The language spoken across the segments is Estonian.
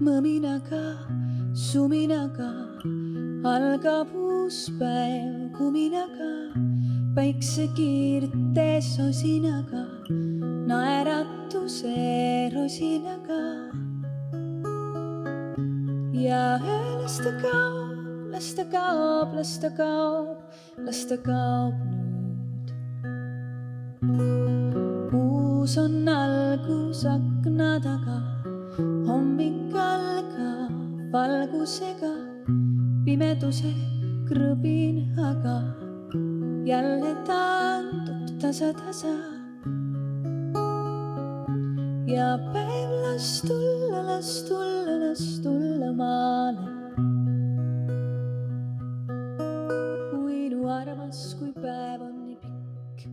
mõminaga, suminaga, algab uus päev kuminaga, päiksekiirte sosinaga, naeratuse rosinaga. Ja las ta kaob, las ta kaob, las ta kaob, las ta kaob nüüd. Uus on algus akna taga, hommik algab valgusega, pimeduse krõbin aga jälle taandub tasa-tasa. Ja päev las tulla, las tulla, las tulla maale. Uinu armas, kui päev on nii pikk.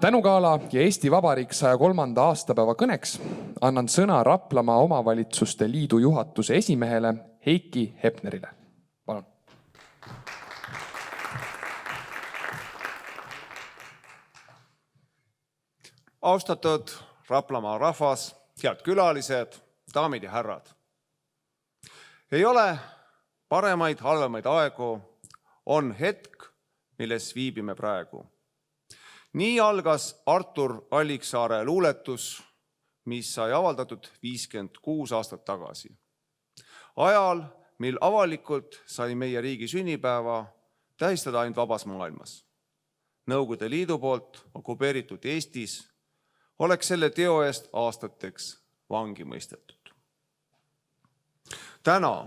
Tänugala ja Eesti Vabariik 103. aastapäeva kõneks annan sõna Raplamaa Omavalitsuste Liidu juhatuse esimehele Heiki Hepnerile. Palun. Austatud Raplamaa rahvas, head külalised, daamid ja härrad. Ei ole paremaid, halvemaid aegu, on hetk, milles viibime praegu. Nii algas Artur Alliksaare luuletus, mis sai avaldatud 56 aastat tagasi. Ajal, mil avalikult sai meie riigi sünnipäeva tähistada ainult vabas maailmas. Nõukogude Liidu poolt okupeeritud Eestis oleks selle teo eest aastateks vangi mõistetud. Täna,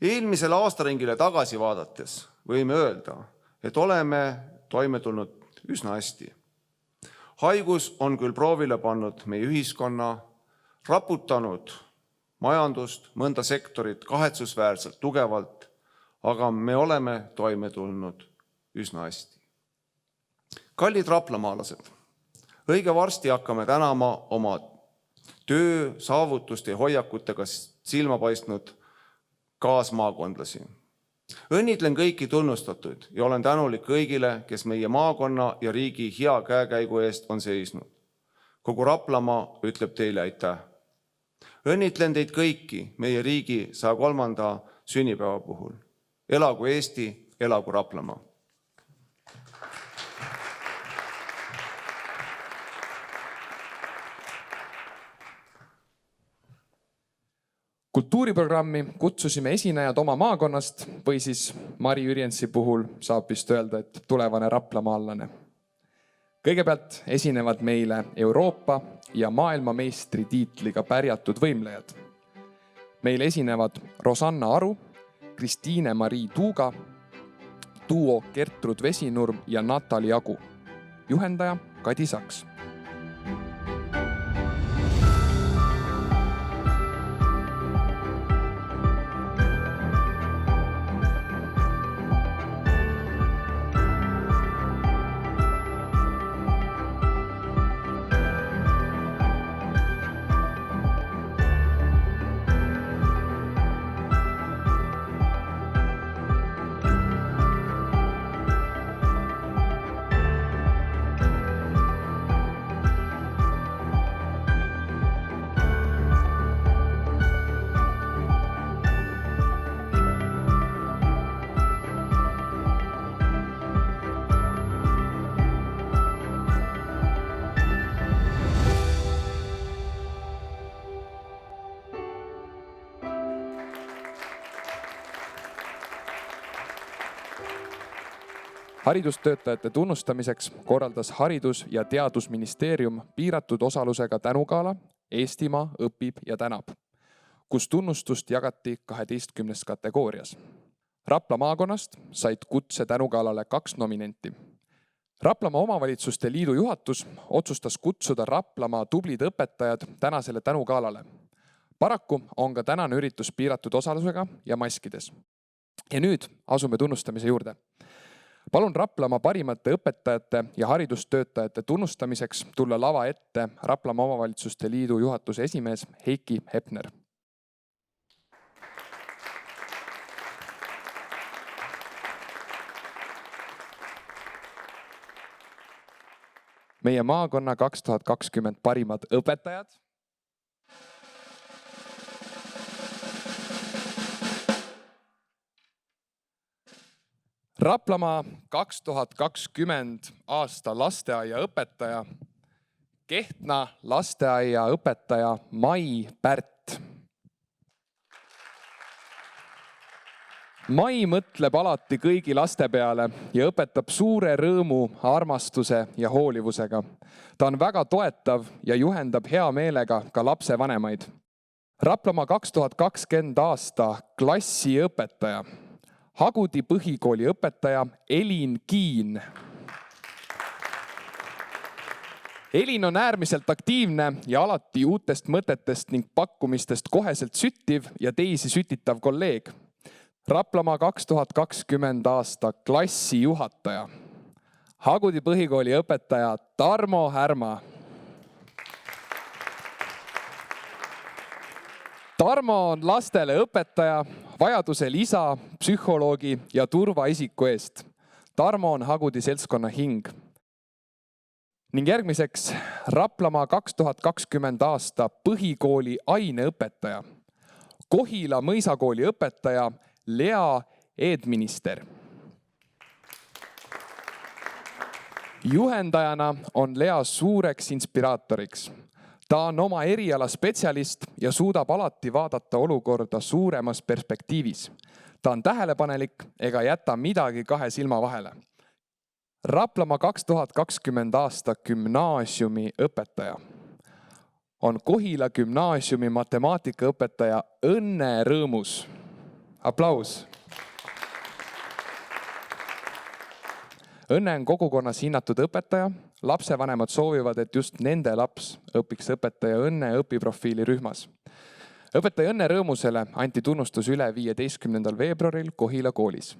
eelmisele aastaringile tagasi vaadates, võime öelda, et oleme toime tulnud üsna hästi. Haigus on küll proovile pannud meie ühiskonna, raputanud majandust, mõnda sektorit kahetsusväärselt tugevalt, aga me oleme toime tulnud üsna hästi. Kallid raplamaalased, õige varsti hakkame tänama oma töö, saavutuste ja hoiakutega silma paistnud kaasmaakondlasi. Õnnitlen kõiki tunnustatud ja olen tänulik kõigile, kes meie maakonna ja riigi hea käekäigu eest on seisnud. Kogu Raplamaa ütleb teile aitäh. Õnnitlen teid kõiki meie riigi 103. sünnipäeva puhul. Elagu Eesti, elagu Raplamaa. Kultuuriprogrammi kutsusime esinejad oma maakonnast või siis Mari Jürjensi puhul saab vist öelda, et tulevane raplamaallane. Kõigepealt esinevad meile Euroopa ja maailmameistri tiitliga pärjatud võimlejad. Meil esinevad Rosanna Aru, Kristiine-Marii Tuuga, duo Gertrud Vesinurm ja Natali Agu, juhendaja Kadi Saks. Haridustöötajate tunnustamiseks korraldas Haridus- ja Teadusministeerium piiratud osalusega tänugala Eestimaa õpib ja tänab, kus tunnustust jagati 12 kategoorias. Rapla maakonnast said kutse tänugalale 2 nominenti. Raplamaa Omavalitsuste Liidu juhatus otsustas kutsuda Raplamaa tublid õpetajad tänasele tänugalale. Paraku on ka tänane üritus piiratud osalusega ja maskides. Ja nüüd asume tunnustamise juurde. Palun Raplamaa parimate õpetajate ja haridustöötajate tunnustamiseks tulla lava ette Raplamaa Omavalitsuste Liidu juhatuse esimees Heiki Hepner. Meie maakonna 2020 parimad õpetajad Raplamaa 2020 aasta lasteaiaõpetaja, Kehtna lasteaiaõpetaja Mai Pärt. Mai mõtleb alati kõigi laste peale ja õpetab suure rõõmu, armastuse ja hoolivusega. Ta on väga toetav ja juhendab hea meelega ka lapsevanemaid. Raplamaa 2020 aasta klassiõpetaja, Hagudi põhikooli õpetaja Elin Kiin. Elin on äärmiselt aktiivne ja alati uutest mõtetest ning pakkumistest koheselt süttiv ja teisi sütitav kolleeg. Raplamaa 2020 aasta klassijuhataja, Hagudi põhikooli õpetaja Tarmo Härma. Tarmo on lastele õpetaja, vajadusel isa, psühholoogi ja turvaisiku eest. Tarmo on Hagudi seltskonna hing. Ning järgmiseks Raplamaa 2020 aasta põhikooli aineõpetaja, Kohila mõisakooli õpetaja Lea Eedminister. Juhendajana on Lea suureks inspiraatoriks. Ta on oma eriala spetsialist ja suudab alati vaadata olukorda suuremas perspektiivis. Ta on tähelepanelik ega jäta midagi kahe silma vahele. Raplamaa 2020 aasta gümnaasiumi õpetaja on Kohila gümnaasiumi matemaatikaõpetaja Õnne Rõõmus. Aplaus. Õnne on kogukonnas hinnatud õpetaja. Lapsevanemad soovivad, et just nende laps õpiks õpetaja Õnne õpiprofiili rühmas. Õpetaja Õnne Rõõmusele anti tunnustus üle 15. veebruaril Kohila koolis.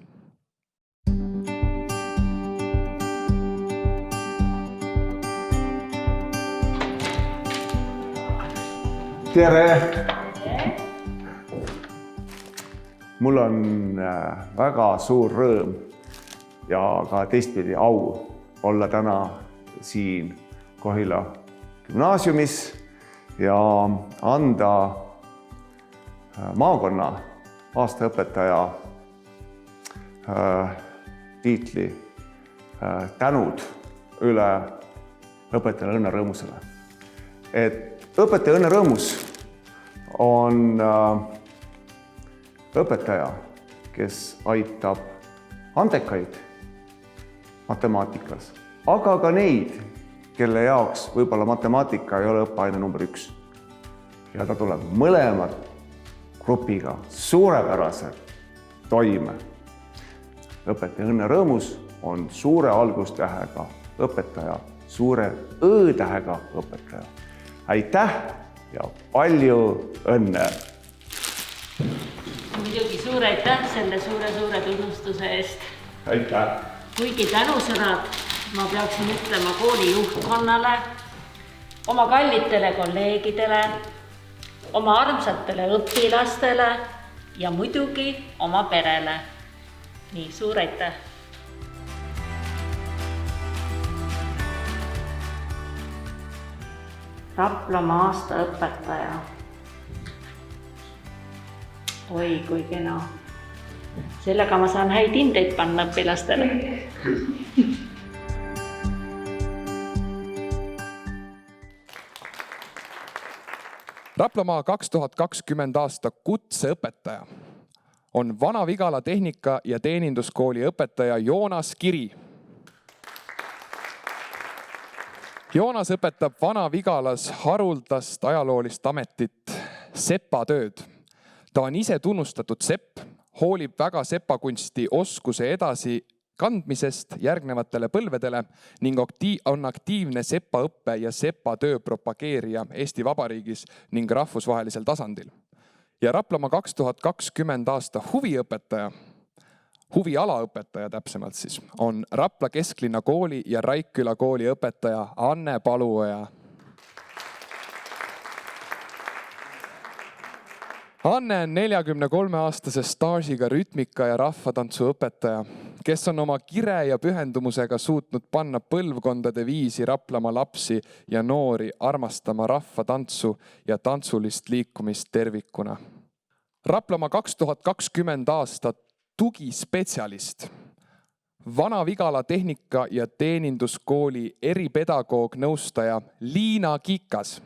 Tere! Mul on väga suur rõõm ja ka teistpidi au olla täna siin Kohila gümnaasiumis ja anda maakonna aastaõpetaja tiitli tänud üle õpetajale Õnne Rõõmusele. Et õpetaja Õnne Rõõmus on õpetaja, kes aitab andekaid matemaatikas, aga ka neid, kelle jaoks võib-olla matemaatika ei ole õppeaine number 1. Ja ta tuleb mõlemad grupiga suurepäraselt toime. Õpetaja Õnne Rõõmus on suure algustähega õpetaja, suure Õ-tähega õpetaja. Aitäh ja palju õnne! Muidugi suur aitäh selle suure tunnustuse eest. Aitäh! Kuigi tänusõnad ma peaksin ütlema kooli juhtkonnale, oma kallitele kolleegidele, oma armsatele õpilastele ja muidugi oma perele. Nii, suur aitäh! Raplamaa aastaõpetaja. Oi, kui kena. Sellega ma saan häid hindeid panna õpilastele. Raplamaa 2020 aasta kutseõpetaja on Vana-Vigala tehnika- ja teeninduskooli õpetaja Joonas Kiri. Joonas õpetab Vana-Vigalas haruldast ajaloolist ametit sepatööd. Ta on ise tunnustatud sepp, hoolib väga sepakunsti oskuse edasi kandmisest järgnevatele põlvedele ning on aktiivne sepaõppe ja sepatöö propageerija Eesti Vabariigis ning rahvusvahelisel tasandil. Ja Raplamaa 2020 aasta huviõpetaja, huvialaõpetaja täpsemalt siis, on Rapla Kesklinna kooli ja Raikküla kooli õpetaja Anne Paluoja. Anne on 43-aastase staažiga rütmika- ja rahvatantsuõpetaja, kes on oma kire ja pühendumusega suutnud panna põlvkondade viisi Raplamaa lapsi ja noori armastama rahvatantsu ja tantsulist liikumist tervikuna. Raplamaa 2020 aasta tugispetsialist Vana-Vigala tehnika- ja teeninduskooli eripedagoog nõustaja Liina Kikas.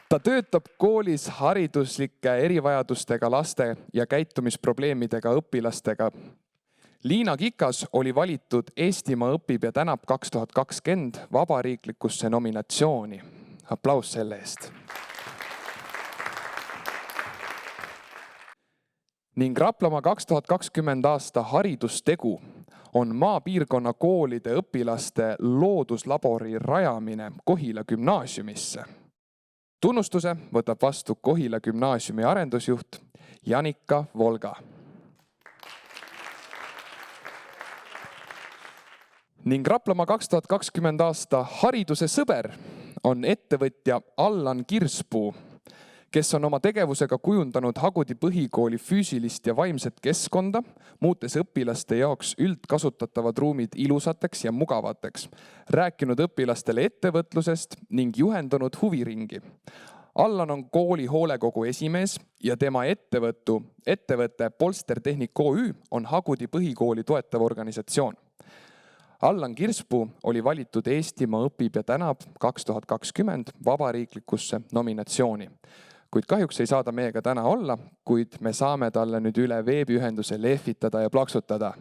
Ta töötab koolis hariduslike erivajadustega laste ja käitumisprobleemidega õpilastega. Liina Kikas oli valitud Eestimaa õpib ja tänab 2020 vabariiklikusse nominatsiooni. Aplaus selle eest. Ning Raplamaa 2020 aasta haridustegu on maapiirkonna koolide õpilaste looduslabori rajamine Kohila gümnaasiumisse. Tunnustuse võtab vastu Kohila gümnaasiumi arendusjuht Janika Volga. Ning Raplamaa 2020 aasta hariduse sõber on ettevõtja Allan Kirspuu, kes on oma tegevusega kujundanud Hagudi põhikooli füüsilist ja vaimset keskkonda, muutes õpilaste jaoks üldkasutatavad ruumid ilusateks ja mugavateks, rääkinud õpilastele ettevõtlusest ning juhendanud huviringi. Allan on kooli hoolekogu esimees ja tema ettevõtte Polstertehnik OÜ on Hagudi põhikooli toetav organisatsioon. Allan Kirspuu oli valitud Eestimaa õpib ja tänab 2020 vabariiklikusse nominatsiooni. Kuid kahjuks ei saa ta meiega täna olla, kuid me saame talle nüüd üle veebiühenduse lehvitada ja plaksutada.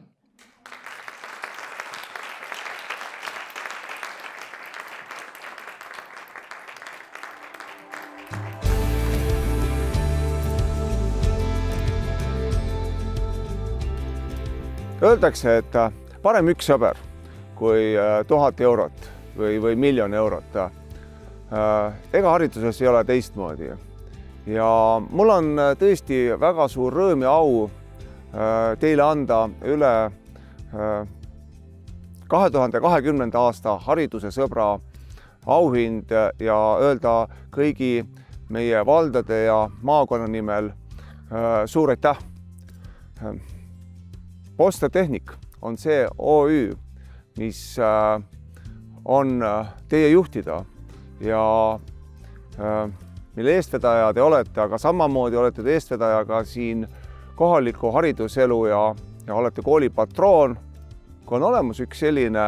Öeldakse, et parem üks sõber kui 1000 eurot või 1 miljon eurot. Ega hariduses ei ole teistmoodi. Ja mul on tõesti väga suur rõõm ja au teile anda üle 2020. aasta hariduse sõbra auhind ja öelda kõigi meie valdade ja maakonna nimel suur aitäh. Polstertehnik on see OÜ, mis on teie juhtida ja mille eestvedaja te olete, aga samamoodi olete te eestvedaja ka siin kohaliku hariduselu ja olete kooli patroon. Kui on olemas üks selline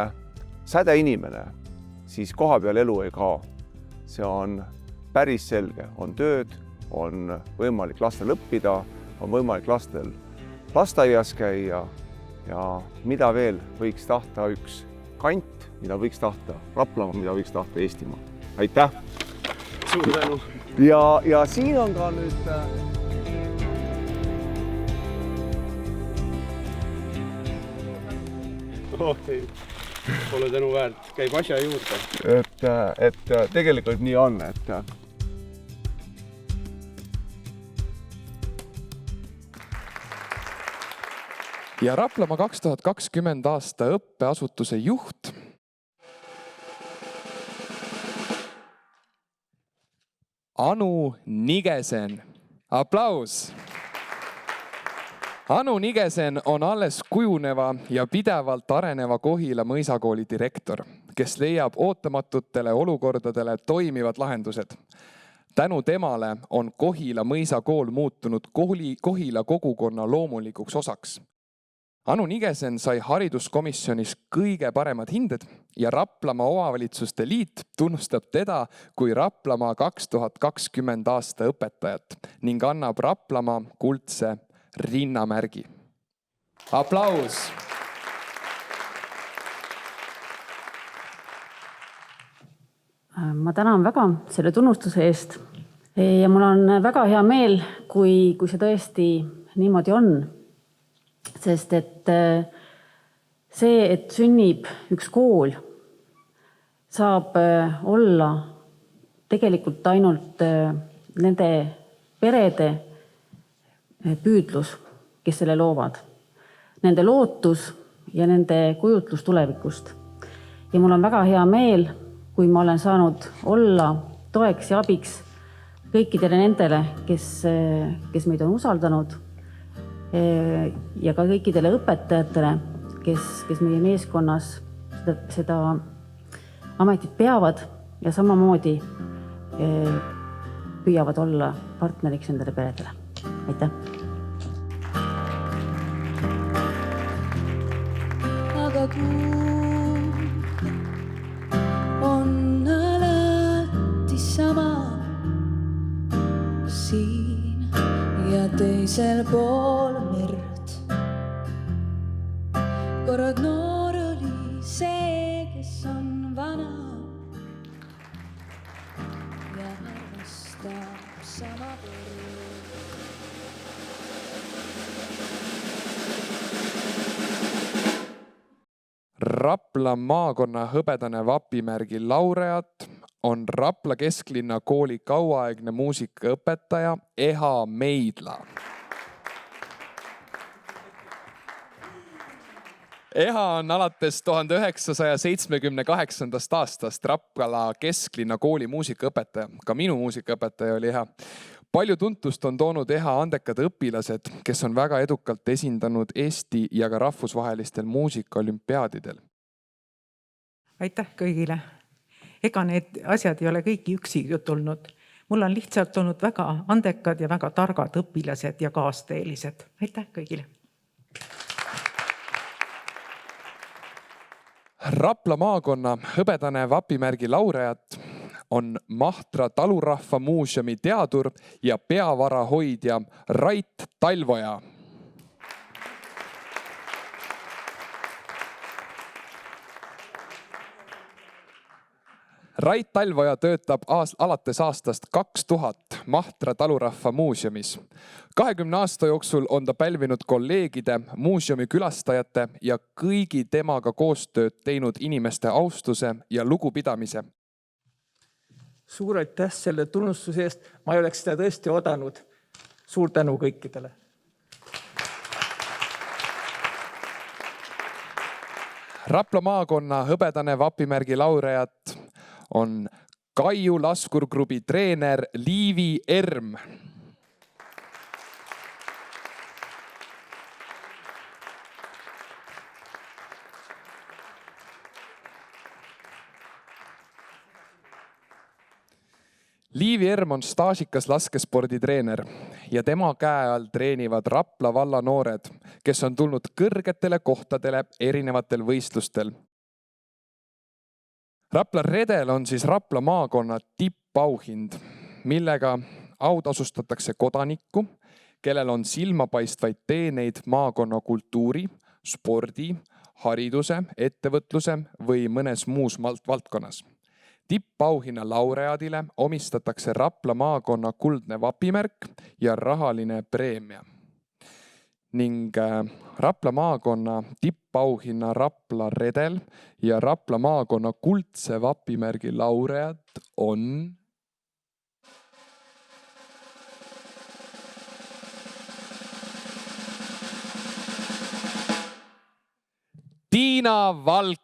sädeinimene, siis koha peal elu ei kao. See on päris selge. On tööd, on võimalik lastel õppida, on võimalik lastel lasteaias käia ja mida veel võiks tahta üks kant, mida võiks tahta Raplamaa, mida võiks tahta Eestimaa. Aitäh! Suur tänu! Ja siin on ka nüüd... Ei, pole tänu väärt. Käib asja juurde. Et tegelikult nii on, et... Ja Raplamaa 2020 aasta õppeasutuse juht Anu Nigesen. Aplaus! Anu Nigesen on alles kujuneva ja pidevalt areneva Kohila mõisakooli direktor, kes leiab ootamatutele olukordadele toimivad lahendused. Tänu temale on Kohila mõisakool muutunud Kohila kogukonna loomulikuks osaks. Anu Nigesen sai hariduskomisjonis kõige paremad hinded ja Raplamaa Omavalitsuste Liit tunnustab teda kui Raplamaa 2020 aasta õpetajat ning annab Raplamaa kuldse rinnamärgi. Aplaus! Ma tänan väga selle tunnustuse eest ja mul on väga hea meel, kui see tõesti niimoodi on. Sest et see, et sünnib üks kool, saab olla tegelikult ainult nende perede püüdlus, kes selle loovad. Nende lootus ja nende kujutlus tulevikust. Ja mul on väga hea meel, kui ma olen saanud olla toeks ja abiks kõikidele nendele, kes meid on usaldanud ja ka kõikidele õpetajatele, kes meie meeskonnas seda ametit peavad ja samamoodi püüavad olla partneriks nendele peredele. Aitäh! siin ja teisel pool merd. Kord noor oli see, kes on vana ja armastab sama põrd. Rapla maakonna hõbedane vapimärgi laureaat on Rapla kesklinna kooli kauaaegne muusikaõpetaja Eha Meidla. Eha on alates 1978. aastast Rapla kesklinna kooli muusikaõpetaja. Ka minu muusikaõpetaja oli Eha. Palju tuntust on toonud Eha andekad õpilased, kes on väga edukalt esindanud Eesti ja ka rahvusvahelistel muusikaolümpiaadidel. Aitäh kõigile. Ega need asjad ei ole kõiki üksi tulnud. Mul on lihtsalt olnud väga andekad ja väga targad õpilased ja kaasteelised. Aitäh kõigile. Rapla maakonna hõbedane vapimärgi laureaat on Mahtra talurahva muuseumi teadur ja peavarahoidja Rait Talvoja. Rait Talvoja töötab alates aastast 2000 Mahtra talurahva muuseumis. 20 aasta jooksul on ta pälvinud kolleegide, muuseumi külastajate ja kõigi temaga koostööd teinud inimeste austuse ja lugupidamise. Suur aitäh selle tunnustuse eest. Ma ei oleks seda tõesti oodanud. Suur tänu kõikidele. Rapla maakonna hõbedane vapimärgi laureaat on Kaiu laskurgrupi treener Liivi Erm. Liivi Erm on staažikas laskesporditreener ja tema käe all treenivad Rapla valla noored, kes on tulnud kõrgetele kohtadele erinevatel võistlustel. Rapla redel on siis Rapla maakonna tippauhind, millega autasustatakse kodanikku, kellel on silmapaistvaid teeneid maakonna kultuuri, spordi, hariduse, ettevõtluse või mõnes muus valdkonnas. Tippauhinna laureaadile omistatakse Rapla maakonna kuldne vapimärk ja rahaline preemia. Ning Rapla maakonna tippauhinna Rapla redel ja Rapla maakonna kuldse vapimärgi laureaat on Tiina Valk.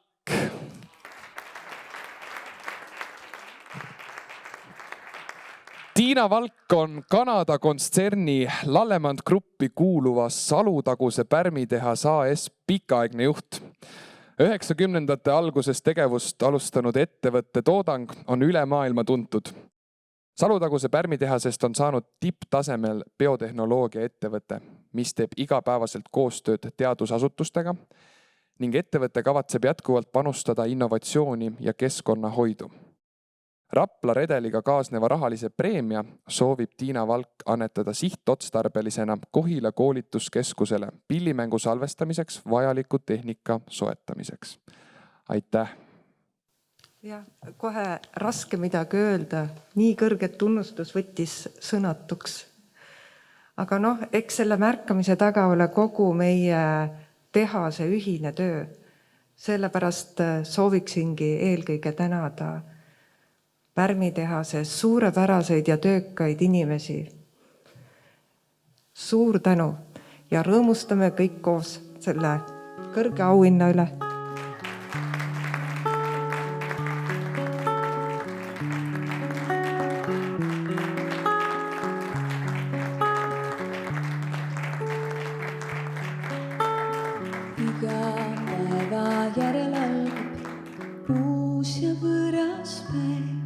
Tiina Valk on Kanada kontserni Lallemand Gruppi kuuluva Salutaguse Pärmitehas AS pikaaegne juht. 90ndate alguses tegevust alustanud ettevõtte toodang on üle maailma tuntud. Salutaguse Pärmitehasest on saanud tipptasemel biotehnoloogia ettevõte, mis teeb igapäevaselt koostööd teadusasutustega ning ettevõte kavatseb jätkuvalt panustada innovatsiooni ja keskkonnahoidu. Rapla redeliga kaasneva rahalise preemia soovib Tiina Valk annetada sihtotstarbelisena Kohila koolituskeskusele pillimängu salvestamiseks vajaliku tehnika soetamiseks. Aitäh! Ja kohe raske midagi öelda. Nii kõrget tunnustus võttis sõnatuks. Aga eks selle märkamise taga ole kogu meie tehase ühine töö. Sellepärast sooviksingi eelkõige tänada Pärmitehases suurepäraseid ja töökaid inimesi. Suur tänu ja rõõmustame kõik koos selle kõrge auhinna üle. Iga päeva järel algab uus ja võõras päev.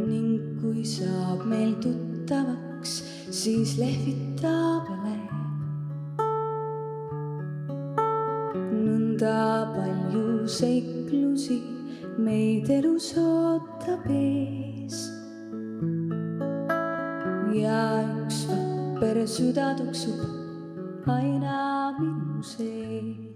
Ning kui saab meil tuttavaks, siis lehvitab ja läheb. Nõnda palju seiklusi meid elus ootab ees. ja üks vapper süda tuksub aina minu sees.